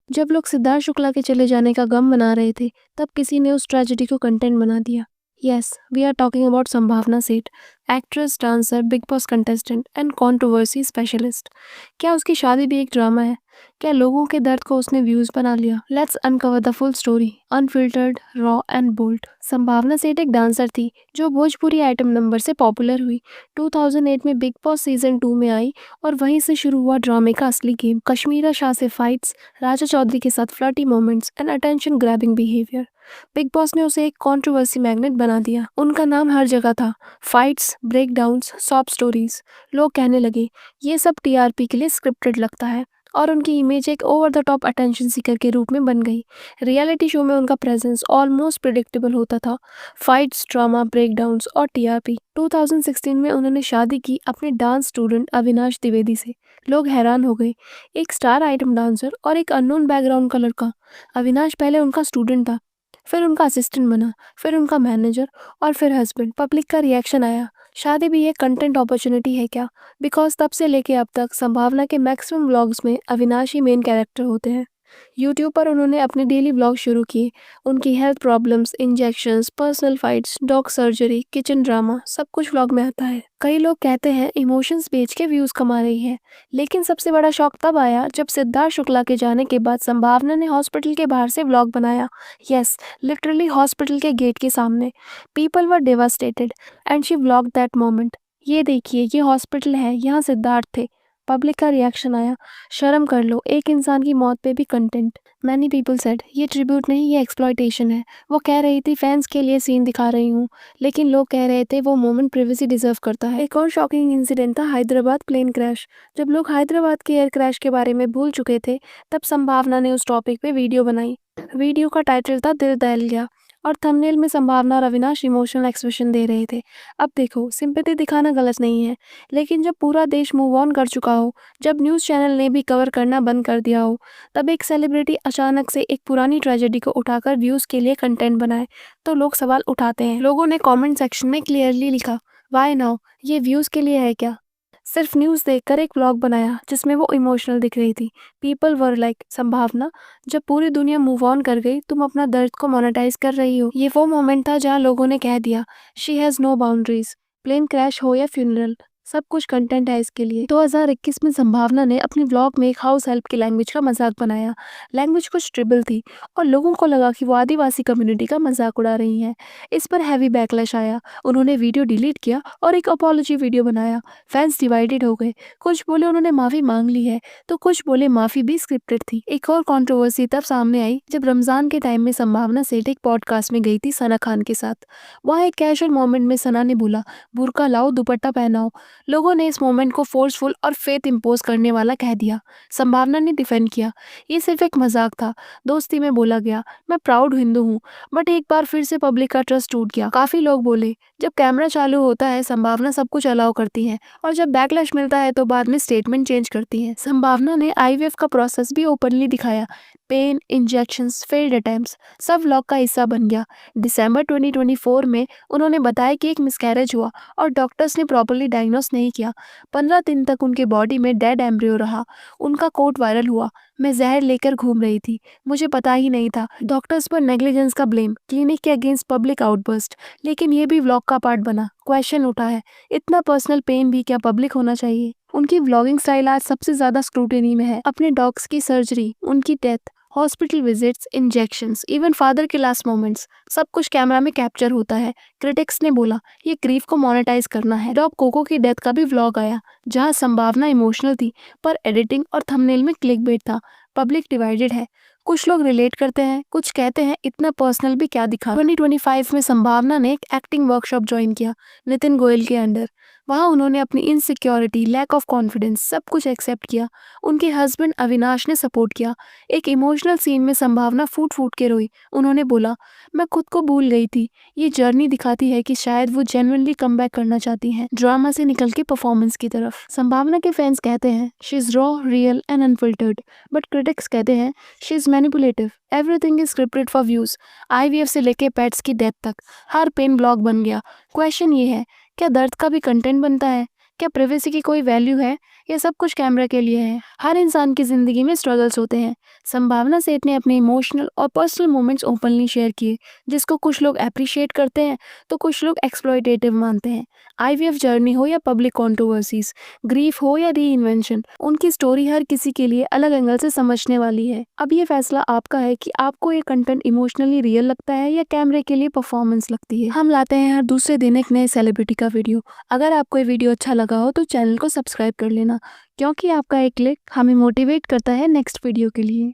जब लोग सिद्धार्थ शुक्ला के चले जाने का गम मना रहे थे, तब किसी ने उस ट्रेजेडी को कंटेंट बना दिया। Yes, we are talking about Sambhavna Seth, actress, dancer, Bigg Boss contestant and controversy specialist. क्या उसकी शादी भी एक ड्रामा है? क्या लोगों के दर्द को उसने व्यूज बना लिया? Let's uncover the full story, unfiltered, raw and bold. Sambhavna Seth एक डांसर थी जो भोजपुरी आइटम नंबर से पॉपुलर हुई। 2008 में बिग बॉस सीजन 2 में आई और वहीं से शुरू हुआ ड्रामे का असली गेम। कश्मीरा शाह से फाइट्स, राजा चौधरी के साथ flirty moments and attention grabbing behaviour. Big boss ने उसे एक कंट्रोवर्सी मैग्नेट बना दिया। उनका नाम हर जगह था, फाइट्स, ब्रेकडाउन्स, सॉब स्टोरीज। लोग कहने लगे ये सब टीआरपी के लिए स्क्रिप्टेड लगता है और उनकी इमेज एक over the top attention seeker के रूप में बन गई। रियलिटी शो में उनका प्रेजेंस ऑलमोस्ट प्रिडिक्टेबल होता था। फाइट्स, ड्रामा, ब्रेकडाउन्स और टीआरपी। 2016 में उन्होंने शादी की अपने डांस स्टूडेंट अविनाश द्विवेदी से। लोग हैरान हो गए, एक स्टार आइटम डांसर और एक अननोन बैकग्राउंड का लड़का। अविनाश पहले उनका स्टूडेंट था, फिर उनका असिस्टेंट बना, फिर उनका मैनेजर और फिर हस्बैंड। पब्लिक का रिएक्शन आया, शादी भी एक कंटेंट अपॉर्चुनिटी है क्या? बिकॉज तब से लेके अब तक संभावना के मैक्सिमम व्लॉग्स में अविनाश ही मेन कैरेक्टर होते हैं। यूट्यूब पर उन्होंने अपने डेली व्लॉग शुरू किए। उनकी health problems, injections, personal fights, dog surgery, kitchen drama, सब कुछ व्लॉग में आता है। कई लोग कहते हैं इमोशंस बेच के व्यूज कमा रही है, लेकिन सबसे बड़ा शॉक तब आया जब सिद्धार्थ शुक्ला के जाने के बाद संभावना ने हॉस्पिटल के बाहर से व्लॉग बनाया। यस, लिटरली हॉस्पिटल के गेट के सामने। People were devastated and she vlogged that moment. ये देखिए, ये हॉस्पिटल है, यहाँ सिद्धार्थ थे। पब्लिक का रिएक्शन आया, शर्म कर लो, एक इंसान की मौत पे भी कंटेंट। मैनी पीपल सेड ये ट्रिब्यूट नहीं, ये एक्सप्लॉयटेशन है। वो कह रही थी फैंस के लिए सीन दिखा रही हूँ, लेकिन लोग कह रहे थे वो मोमेंट प्रिवेसी डिजर्व करता है। एक और शॉकिंग इंसिडेंट था हैदराबाद प्लेन क्रैश। जब लोग हैदराबाद के एयर क्रैश के बारे में भूल चुके थे, तब संभावना ने उस टॉपिक पे वीडियो बनाई। वीडियो का टाइटल था दिल दहल गया और थंबनेल में संभावना और अविनाश इमोशनल एक्सप्रेशन दे रहे थे। अब देखो, सिंपैथी दिखाना गलत नहीं है, लेकिन जब पूरा देश मूव ऑन कर चुका हो, जब न्यूज़ चैनल ने भी कवर करना बंद कर दिया हो, तब एक सेलिब्रिटी अचानक से एक पुरानी ट्रेजेडी को उठाकर व्यूज़ के लिए कंटेंट बनाए, तो लोग सवाल उठाते हैं। लोगों ने कमेंट सेक्शन में क्लियरली लिखा, वाई नाउ? ये व्यूज़ के लिए है क्या? सिर्फ न्यूज़ देखकर एक व्लॉग बनाया जिसमें वो इमोशनल दिख रही थी। पीपल वर लाइक, संभावना, जब पूरी दुनिया मूव ऑन कर गई, तुम अपना दर्द को मोनेटाइज कर रही हो। ये वो मोमेंट था जहाँ लोगों ने कह दिया, she has no boundaries. Plane crash हो या फ्यूनरल, सब कुछ कंटेंट है इसके लिए। 2021 में संभावना ने अपनी व्लॉग में एक हाउस हेल्प की लैंग्वेज का मजाक बनाया। लैंग्वेज कुछ ट्रिबल थी और लोगों को लगा कि वो आदिवासी कम्युनिटी का मजाक उड़ा रही हैं। इस पर हैवी बैकलैश आया। उन्होंने वीडियो डिलीट किया और एक अपॉलॉजी वीडियो बनाया। फैंस डिवाइडेड हो गए, कुछ बोले उन्होंने माफी मांग ली है, तो कुछ बोले माफी भी स्क्रिप्टेड थी। एक और कंट्रोवर्सी तब सामने आई जब रमजान के टाइम में संभावना सेठ एक पॉडकास्ट में गई थी सना खान के साथ। वहाँ एक कैजुअल मोमेंट में सना ने बोला, बुर्का लाओ, दुपट्टा पहनाओ। लोगों ने इस मोमेंट को फोर्सफुल और फेथ इम्पोज करने वाला कह दिया। संभावना ने डिफेंड किया, ये सिर्फ एक मजाक था, दोस्ती में बोला गया, मैं प्राउड हिंदू हूँ। बट एक बार फिर से पब्लिक का ट्रस्ट टूट गया। काफी लोग बोले जब कैमरा चालू होता है संभावना सब कुछ अलाउ करती है और जब बैकलैश मिलता है तो बाद में स्टेटमेंट चेंज करती है। संभावना ने आईवीएफ का प्रोसेस भी ओपनली दिखाया। पेन, इंजेक्शंस, फेल्ड अटेम्प्ट्स, सब व्लॉग का हिस्सा बन गया। दिसंबर 2024 में उन्होंने बताया कि एक मिसकैरेज हुआ और डॉक्टर्स ने प्रॉपर्ली डायग्नोस नहीं किया। 15 दिन तक उनके बॉडी में डेड एम्ब्रियो रहा। उनका कोट वायरल हुआ, मैं जहर लेकर घूम रही थी, मुझे पता ही नहीं था। डॉक्टर्स पर नेग्लिजेंस का ब्लेम, क्लिनिक के अगेंस्ट पब्लिक आउटबर्स्ट। लेकिन ये भी व्लॉग का पार्ट बना। क्वेश्चन उठा है, इतना पर्सनल पेन भी क्या पब्लिक होना चाहिए? उनकी व्लॉगिंग स्टाइल आज सबसे ज्यादा स्क्रूटिनी में है। अपने डॉग्स की सर्जरी, उनकी death, hospital visits, injections, even father के लास्ट मोमेंट्स, सब कुछ कैमरा में कैप्चर होता है। क्रिटिक्स ने बोला ये ग्रीफ को मोनेटाइज करना है। डॉग कोको की डेथ का भी व्लॉग आया जहां संभावना इमोशनल थी पर एडिटिंग और थंबनेल में क्लिकबेट था। पब्लिक डिवाइडेड है, कुछ लोग रिलेट करते हैं, कुछ कहते हैं इतना पर्सनल भी क्या दिखा। 2025 में संभावना ने एक एक्टिंग वर्कशॉप ज्वाइन किया नितिन गोयल के अंडर। वहाँ उन्होंने अपनी इनसिक्योरिटी, लैक ऑफ कॉन्फिडेंस, सब कुछ एक्सेप्ट किया। उनके हस्बैंड अविनाश ने सपोर्ट किया। एक इमोशनल सीन में संभावना फूट फूट के रोई। उन्होंने बोला, मैं खुद को भूल गई थी। ये जर्नी दिखाती है कि शायद वो जेन्युइनली कम बैक करना चाहती हैं, ड्रामा से निकल के परफॉर्मेंस की तरफ। संभावना के फैंस कहते हैं she is raw, real and unfiltered, but critics कहते हैं she is manipulative, everything is scripted for views. IVF से लेके पेट्स की डेथ तक हर पेन ब्लॉग बन गया। क्वेश्चन ये है, क्या दर्द का भी कंटेंट बनता है? क्या प्राइवेसी की कोई वैल्यू है या सब कुछ कैमरा के लिए है? हर इंसान की जिंदगी में स्ट्रगल्स होते हैं। संभावना सेठ ने अपने इमोशनल और पर्सनल मोमेंट्स ओपनली शेयर किए, जिसको कुछ लोग अप्रिशिएट करते हैं तो कुछ लोग एक्सप्लॉयटेटिव मानते हैं। आईवीएफ जर्नी हो या पब्लिक कंट्रोवर्सीज, ग्रीफ हो या रीइन्वेंशन, उनकी स्टोरी हर किसी के लिए अलग एंगल से समझने वाली है। अब ये फैसला आपका है कि आपको ये कंटेंट इमोशनली रियल लगता है या कैमरे के लिए परफॉर्मेंस लगती है। हम लाते हैं हर दूसरे दिन एक नए सेलिब्रिटी का वीडियो। अगर आपको ये वीडियो अच्छा लगा हो तो चैनल को सब्सक्राइब कर लेना, क्योंकि आपका एक क्लिक हमें मोटिवेट करता है नेक्स्ट वीडियो के लिए।